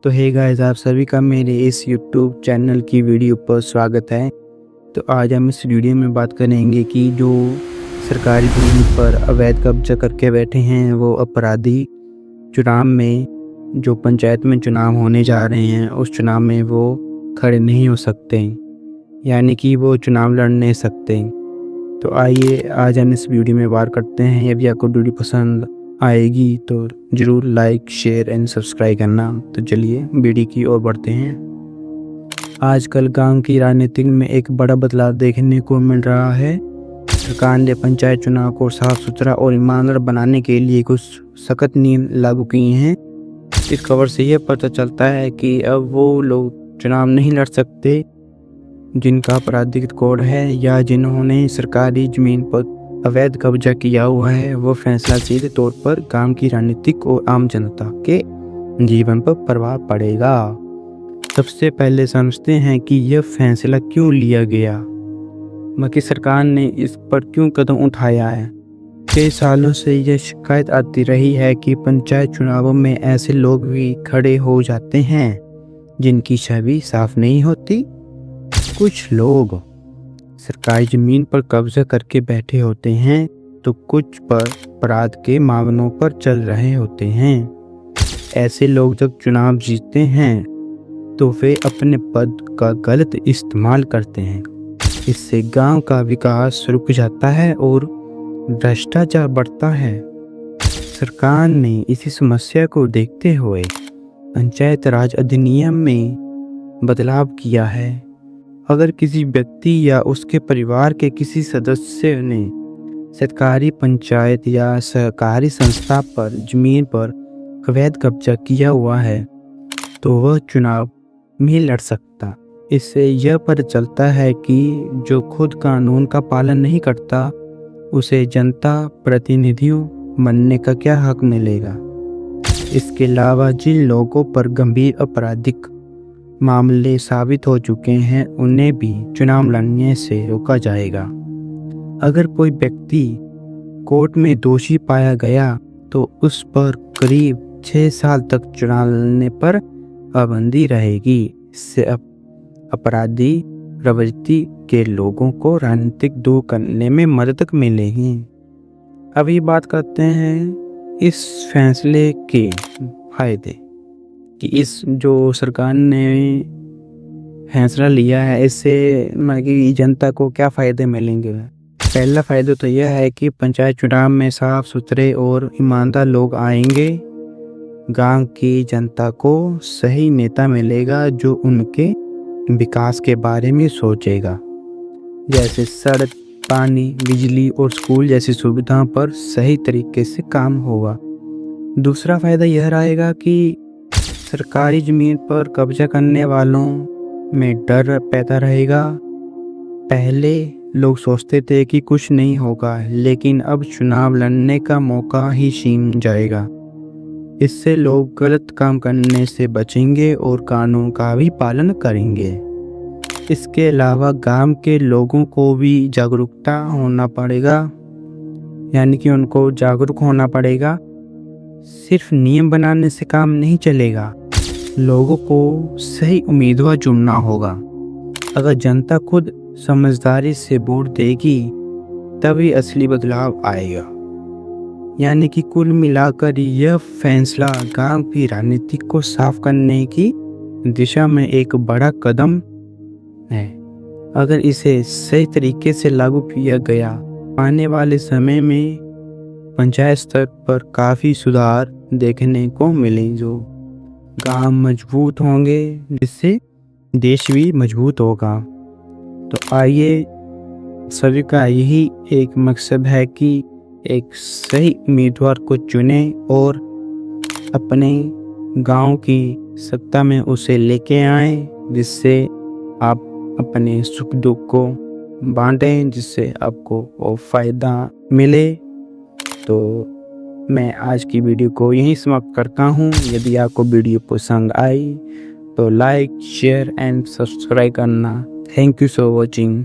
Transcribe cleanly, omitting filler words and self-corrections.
तो hey guys, आप सभी का मेरे इस यूट्यूब चैनल की वीडियो पर स्वागत है। तो आज हम इस वीडियो में बात करेंगे कि जो सरकारी भूमि पर अवैध कब्जा करके बैठे हैं वो अपराधी चुनाव में, जो पंचायत में चुनाव होने जा रहे हैं, उस चुनाव में वो खड़े नहीं हो सकते, यानी कि वो चुनाव लड़ नहीं सकते। तो आइए आज हम इस वीडियो में बात करते हैं। यदि आपको वीडियो पसंद आएगी तो ज़रूर लाइक, शेयर एंड सब्सक्राइब करना। तो चलिए वीडियो की ओर बढ़ते हैं। आजकल गांव की राजनीति में एक बड़ा बदलाव देखने को मिल रहा है। सरकार ने पंचायत चुनाव को साफ सुथरा और ईमानदार बनाने के लिए कुछ सख्त नियम लागू किए हैं। इस खबर से यह पता चलता है कि अब वो लोग चुनाव नहीं लड़ सकते जिनका आपराधिक कोड है या जिन्होंने सरकारी जमीन पर अवैध कब्जा किया हुआ है। वो फैसला सीधे तौर पर गांव की राजनीतिक और आम जनता के जीवन पर प्रभाव पड़ेगा। सबसे पहले समझते हैं कि यह फैसला क्यों लिया गया, बाकी सरकार ने इस पर क्यों कदम उठाया है। कई सालों से यह शिकायत आती रही है कि पंचायत चुनावों में ऐसे लोग भी खड़े हो जाते हैं जिनकी छवि साफ नहीं होती। कुछ लोग सरकारी जमीन पर कब्जा करके बैठे होते हैं तो कुछ पर अपराध के मामलों पर चल रहे होते हैं। ऐसे लोग जब चुनाव जीतते हैं तो वे अपने पद का गलत इस्तेमाल करते हैं। इससे गांव का विकास रुक जाता है और भ्रष्टाचार बढ़ता है। सरकार ने इसी समस्या को देखते हुए पंचायत राज अधिनियम में बदलाव किया है। अगर किसी व्यक्ति या उसके परिवार के किसी सदस्य ने सरकारी पंचायत या सहकारी संस्था पर जमीन पर अवैध कब्जा किया हुआ है तो वह चुनाव नहीं लड़ सकता। इससे यह पता चलता है कि जो खुद कानून का पालन नहीं करता उसे जनता प्रतिनिधियों बनने का क्या हक मिलेगा। इसके अलावा जिन लोगों पर गंभीर आपराधिक मामले साबित हो चुके हैं उन्हें भी चुनाव लड़ने से रोका जाएगा। अगर कोई व्यक्ति कोर्ट में दोषी पाया गया तो उस पर करीब 6 साल तक चुनाव लड़ने पर पाबंदी रहेगी। इससे अपराधी प्रवृत्ति के लोगों को राजनीतिक दूर करने में मदद मिलेगी। अभी बात करते हैं इस फैसले के फायदे कि इस जो सरकार ने फैसला लिया है इससे मतलब जनता को क्या फ़ायदे मिलेंगे। पहला फ़ायदा तो यह है कि पंचायत चुनाव में साफ सुथरे और ईमानदार लोग आएंगे। गांव की जनता को सही नेता मिलेगा जो उनके विकास के बारे में सोचेगा, जैसे सड़क, पानी, बिजली और स्कूल जैसी सुविधाओं पर सही तरीके से काम होगा। दूसरा फ़ायदा यह रहेगा कि सरकारी ज़मीन पर कब्जा करने वालों में डर पैदा रहेगा। पहले लोग सोचते थे कि कुछ नहीं होगा, लेकिन अब चुनाव लड़ने का मौका ही छीन जाएगा। इससे लोग गलत काम करने से बचेंगे और कानून का भी पालन करेंगे। इसके अलावा गांव के लोगों को भी जागरूकता होना पड़ेगा, यानी कि उनको जागरूक होना पड़ेगा। सिर्फ नियम बनाने से काम नहीं चलेगा, लोगों को सही उम्मीदवार चुनना होगा। अगर जनता खुद समझदारी से वोट देगी तभी असली बदलाव आएगा। यानी कि कुल मिलाकर यह फैसला गांव की राजनीति को साफ करने की दिशा में एक बड़ा कदम है। अगर इसे सही तरीके से लागू किया गया आने वाले समय में पंचायत स्तर पर काफ़ी सुधार देखने को मिले, जो गांव मजबूत होंगे जिससे देश भी मजबूत होगा। तो आइए, सभी का यही एक मकसद है कि एक सही उम्मीदवार को चुने और अपने गांव की सत्ता में उसे लेके आए, जिससे आप अपने सुख दुख को बांटें, जिससे आपको फ़ायदा मिले। तो मैं आज की वीडियो को यहीं समाप्त करता हूँ। यदि आपको वीडियो पसंद आई तो लाइक, शेयर एंड सब्सक्राइब करना। Thank you for watching.